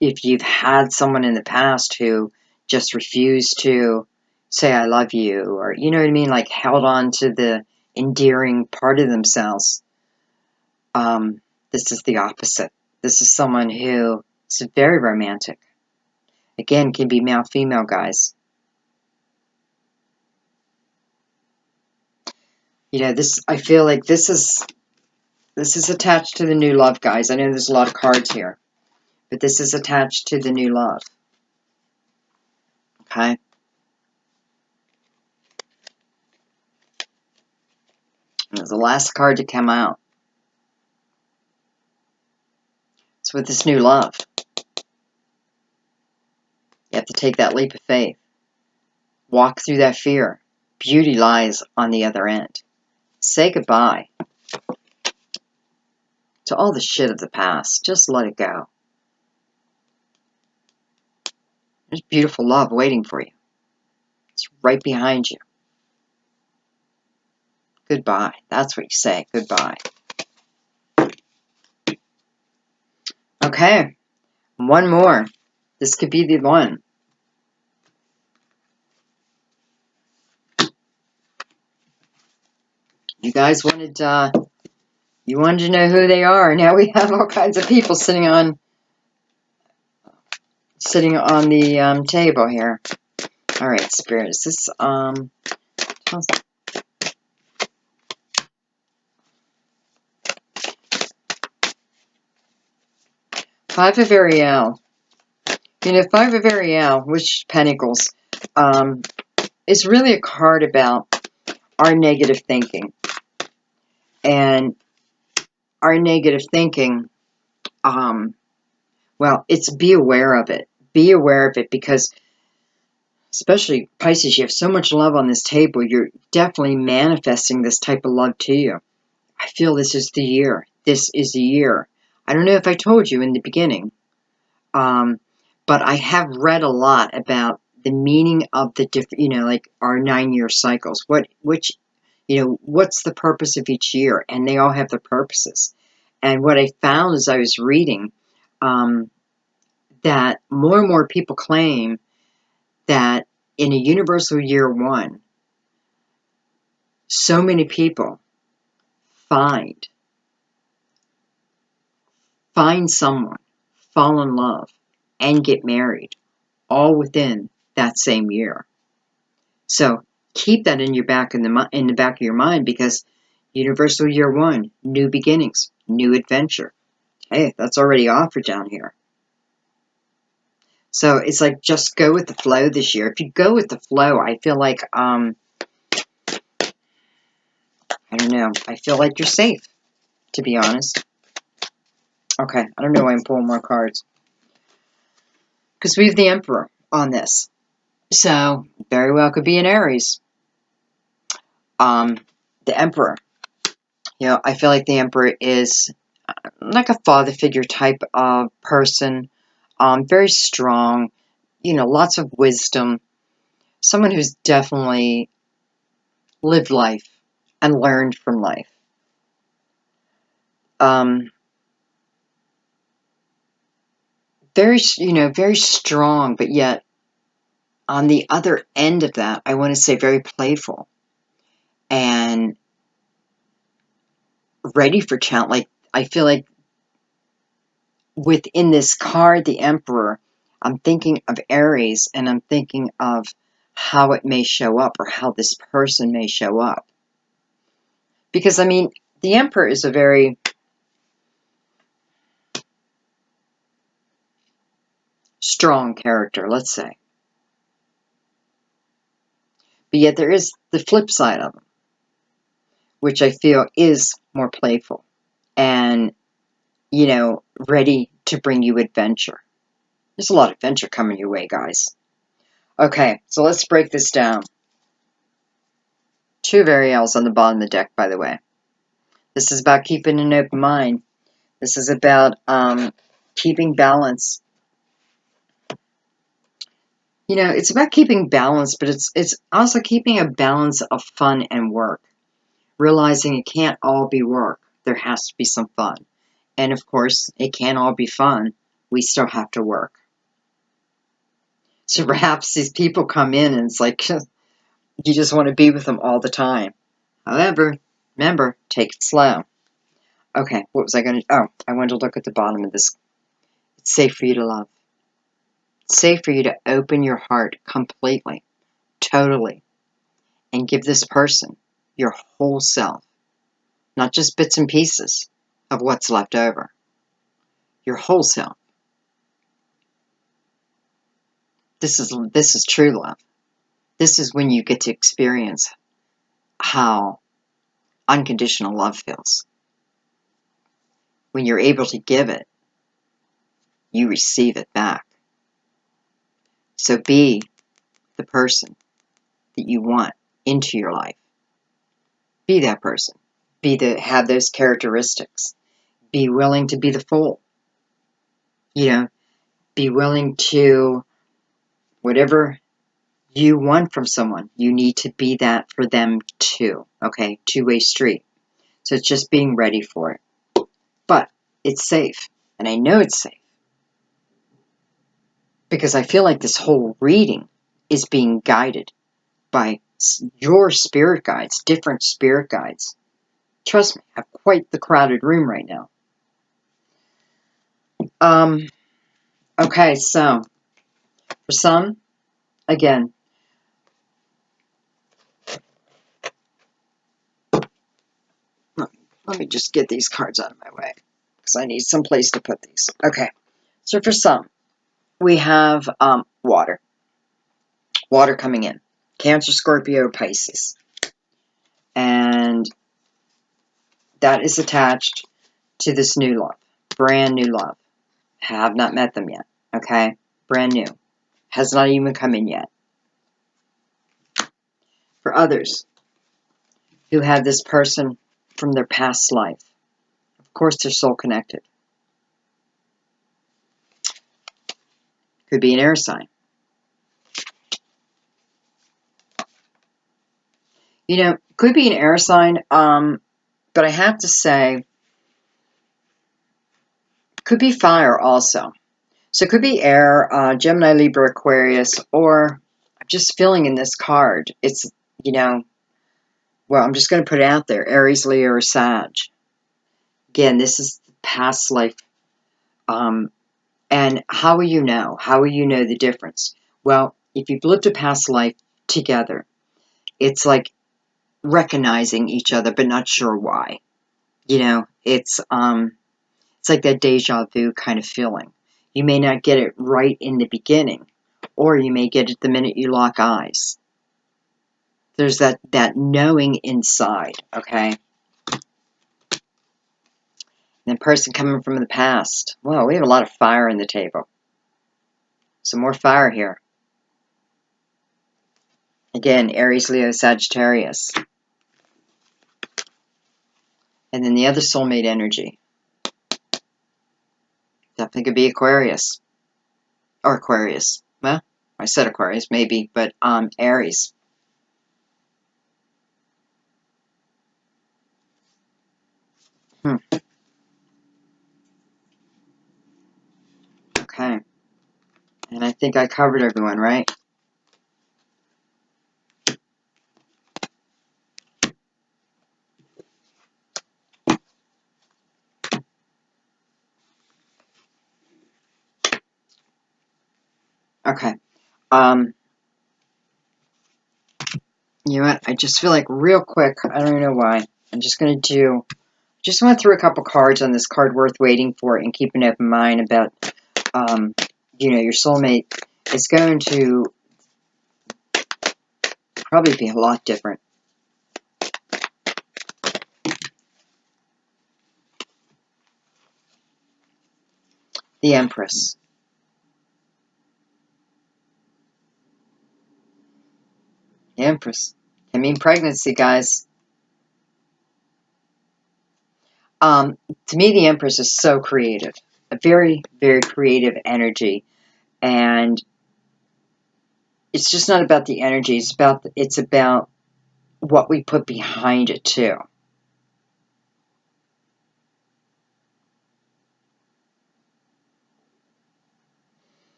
if you've had someone in the past who just refused to say I love you, or you know what I mean, like held on to the endearing part of themselves, this is the opposite. This is someone who is very romantic. Again, can be male, female, guys. You know, this, I feel like this is attached to the new love, guys. I know there's a lot of cards here, but this is attached to the new love. Okay? And it's the last card to come out. It's with this new love. You have to take that leap of faith. Walk through that fear. Beauty lies on the other end. Say goodbye to all the shit of the past. Just let it go. There's beautiful love waiting for you. It's right behind you. Goodbye. That's what you say. Goodbye. Okay. One more. This could be the one. You guys wanted to know who they are. Now we have all kinds of people sitting on the table here. All right, Spirit. Is this Five of Ariel. You know, Five of Ariel, which Pentacles, is really a card about our negative thinking. And our negative thinking, well, it's be aware of it. Be aware of it because, especially Pisces, you have so much love on this table. You're definitely manifesting this type of love to you. I feel this is the year. This is the year. I don't know if I told you in the beginning, but I have read a lot about the meaning of the different, you know, like our 9-year cycles. You know, what's the purpose of each year? And they all have their purposes. And what I found as I was reading, that more and more people claim that in a universal year one, so many people find someone, fall in love, and get married, all within that same year. So keep that in the back of your mind, because universal year one, new beginnings, new adventure. Hey, that's already offered down here. So it's like, just go with the flow this year. If you go with the flow, I feel like, I don't know. I feel like you're safe, to be honest. Okay, I don't know why I'm pulling more cards. Because we have the Emperor on this. So, very well could be an Aries. The Emperor. You know, I feel like the Emperor is like a father figure type of person. Very strong. You know, lots of wisdom. Someone who's definitely lived life and learned from life. Very, you know, very strong, but yet on the other end of that, I want to say very playful and ready for challenge. Like, I feel like within this card, the Emperor, I'm thinking of Aries, and I'm thinking of how it may show up, or how this person may show up. Because, I mean, the Emperor is a very strong character, let's say. But yet there is the flip side of him, which I feel is more playful and, you know, ready to bring you adventure. There's a lot of adventure coming your way, guys. Okay, so let's break this down. 2 Variels on the bottom of the deck, by the way. This is about keeping an open mind. This is about keeping balance. You know, it's about keeping balance, but it's also keeping a balance of fun and work. Realizing it can't all be work. There has to be some fun. And of course, it can't all be fun. We still have to work. So perhaps these people come in and it's like, you just want to be with them all the time. However, remember, take it slow. Okay, what was I going to... Oh, I wanted to look at the bottom of this. It's safe for you to love. It's safe for you to open your heart completely, totally, and give this person your whole self. Not just bits and pieces of what's left over. Your whole self. This is true love. This is when you get to experience how unconditional love feels. When you're able to give it, you receive it back. So be the person that you want into your life. Be that person. Have those characteristics. Be willing to be the fool. You know, be willing to, whatever you want from someone, you need to be that for them too. Okay, two-way street. So it's just being ready for it. But it's safe. And I know it's safe. Because I feel like this whole reading is being guided by your spirit guides, different spirit guides. Trust me, I have quite the crowded room right now. Okay, so for some, again, let me just get these cards out of my way because I need some place to put these. Okay, so for some, we have water. Water coming in. Cancer, Scorpio, Pisces. And that is attached to this new love. Brand new love. Have not met them yet. Okay? Brand new. Has not even come in yet. For others who have this person from their past life, of course they're soul connected. Could be an air sign. You know, could be an air sign, but I have to say, could be fire also. So it could be air, Gemini, Libra, Aquarius, or I'm just feeling in this card. It's, you know, well, I'm just going to put it out there. Aries, Leo, or Sag. Again, this is past life. And how will you know? How will you know the difference? Well, if you've lived a past life together, it's like recognizing each other, but not sure why. You know, it's like that deja vu kind of feeling. You may not get it right in the beginning, or you may get it the minute you lock eyes. There's that knowing inside, okay? And the person coming from the past. Well, we have a lot of fire on the table. Some more fire here. Again, Aries, Leo, Sagittarius. And then the other soulmate energy. Definitely could be Aquarius. Or Aquarius. Well, I said Aquarius, maybe, but Aries. Okay. And I think I covered everyone, right? Okay. You know what? I just feel like real quick, I don't even know why. I'm just going to just went through a couple cards on this card worth waiting for and keep an open mind about, your soulmate is going to probably be a lot different. The Empress. The Empress. I mean pregnancy, guys. To me, the Empress is so creative. A very, very creative energy. And it's just not about the energy. It's about what we put behind it, too.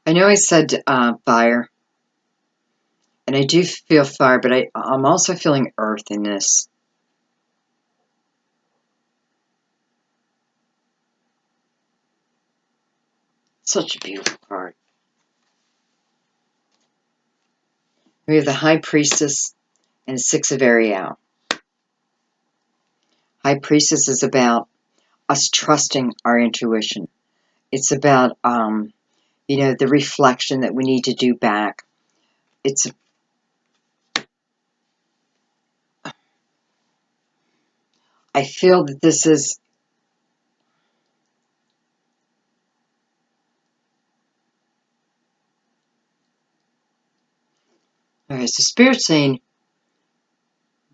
I know I said fire, and I do feel fire, but I'm also feeling earth in this. Such a beautiful card. We have the High Priestess and the Six of Ariel. High Priestess is about us trusting our intuition. It's about, the reflection that we need to do back. I feel that this is, okay, so Spirit's saying,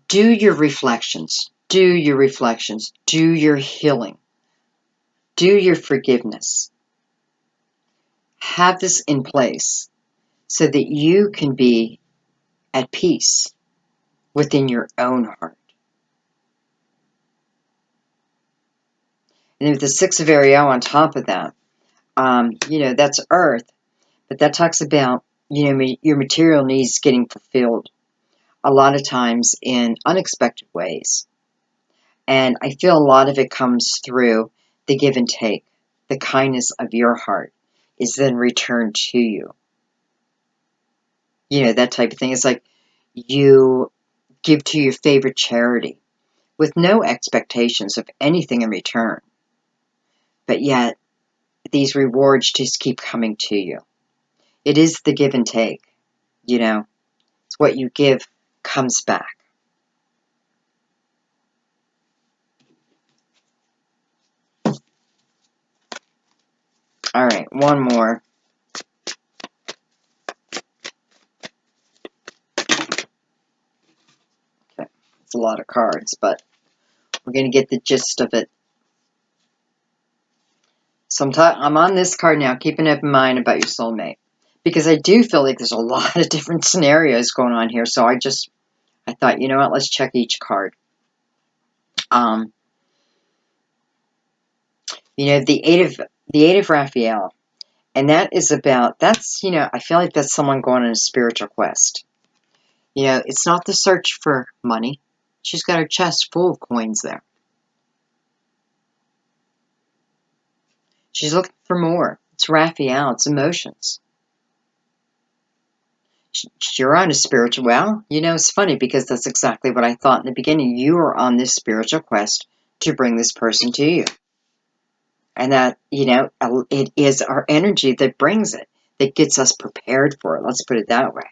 do your reflections, do your reflections, do your healing, do your forgiveness. Have this in place so that you can be at peace within your own heart. And with the Six of Ariel on top of that, that's earth, but that talks about, your material needs getting fulfilled a lot of times in unexpected ways. And I feel a lot of it comes through the give and take. The kindness of your heart is then returned to you. That type of thing. It's like you give to your favorite charity with no expectations of anything in return. But yet, these rewards just keep coming to you. It is the give and take. It's what you give comes back. All right, one more. Okay, it's a lot of cards, but we're going to get the gist of it. Sometimes I'm on this card now, keep an open mind about your soulmate. Because I do feel like there's a lot of different scenarios going on here. So I thought, you know what, let's check each card. You know, the eight of Raphael. And that is about, that's, you know, I feel like that's someone going on a spiritual quest. You know, it's not the search for money. She's got her chest full of coins there. She's looking for more. It's Raphael. It's emotions. You're on a spiritual, well, you know, it's funny because that's exactly what I thought in the beginning. You are on this spiritual quest to bring this person to you. And that, you know, it is our energy that brings it, that gets us prepared for it. Let's put it that way.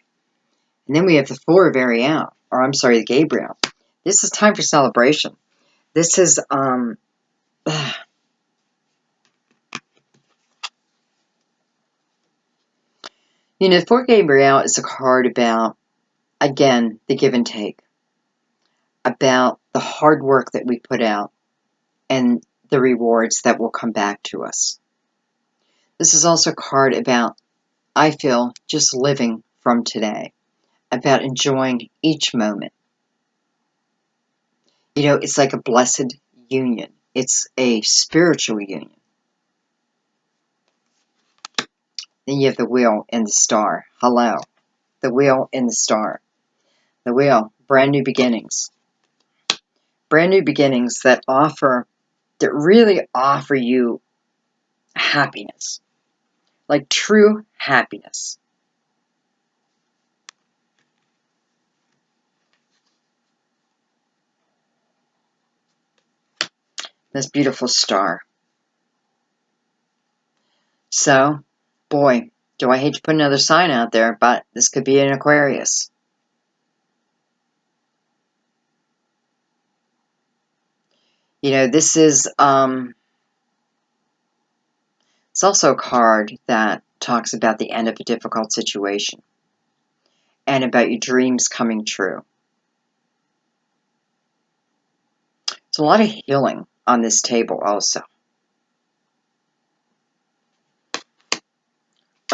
And then we have the Four of Ariel, or I'm sorry, the Gabriel. This is time for celebration. This is, you know, Four Gabriel is a card about, again, the give and take, about the hard work that we put out and the rewards that will come back to us. This is also a card about, I feel, just living from today, about enjoying each moment. You know, it's like a blessed union. It's a spiritual union. Then you have the wheel and the star. Hello. The wheel and the star. The wheel, brand new beginnings. Brand new beginnings that really offer you happiness. Like true happiness. This beautiful star. So, boy, do I hate to put another sign out there, but this could be an Aquarius. You know, this is, it's also a card that talks about the end of a difficult situation and about your dreams coming true. There's a lot of healing on this table also.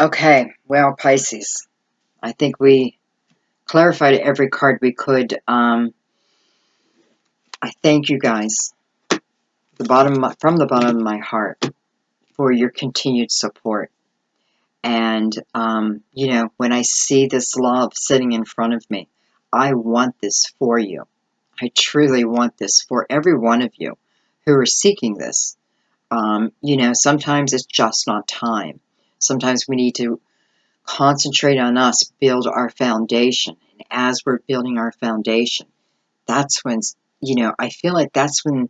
Okay, well, Pisces, I think we clarified every card we could. I thank you guys from the bottom of my heart for your continued support. And, you know, when I see this love sitting in front of me, I want this for you. I truly want this for every one of you who are seeking this. You know, sometimes it's just not time. Sometimes we need to concentrate on us, build our foundation. And as we're building our foundation, that's when, you know, I feel like that's when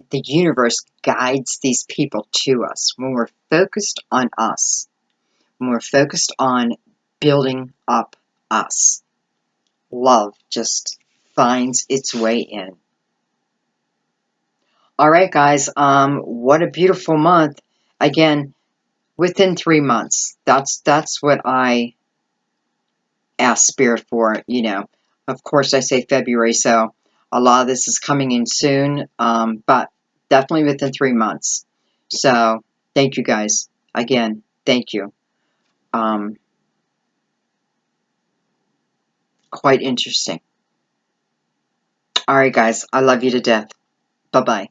the universe guides these people to us. When we're focused on us, when we're focused on building up us, love just finds its way in. All right, guys, what a beautiful month. Again, within 3 months. That's what I ask Spirit for, you know. Of course, I say February, so a lot of this is coming in soon, but definitely within 3 months. So, thank you guys. Again, thank you. Quite interesting. All right, guys, I love you to death. Bye-bye.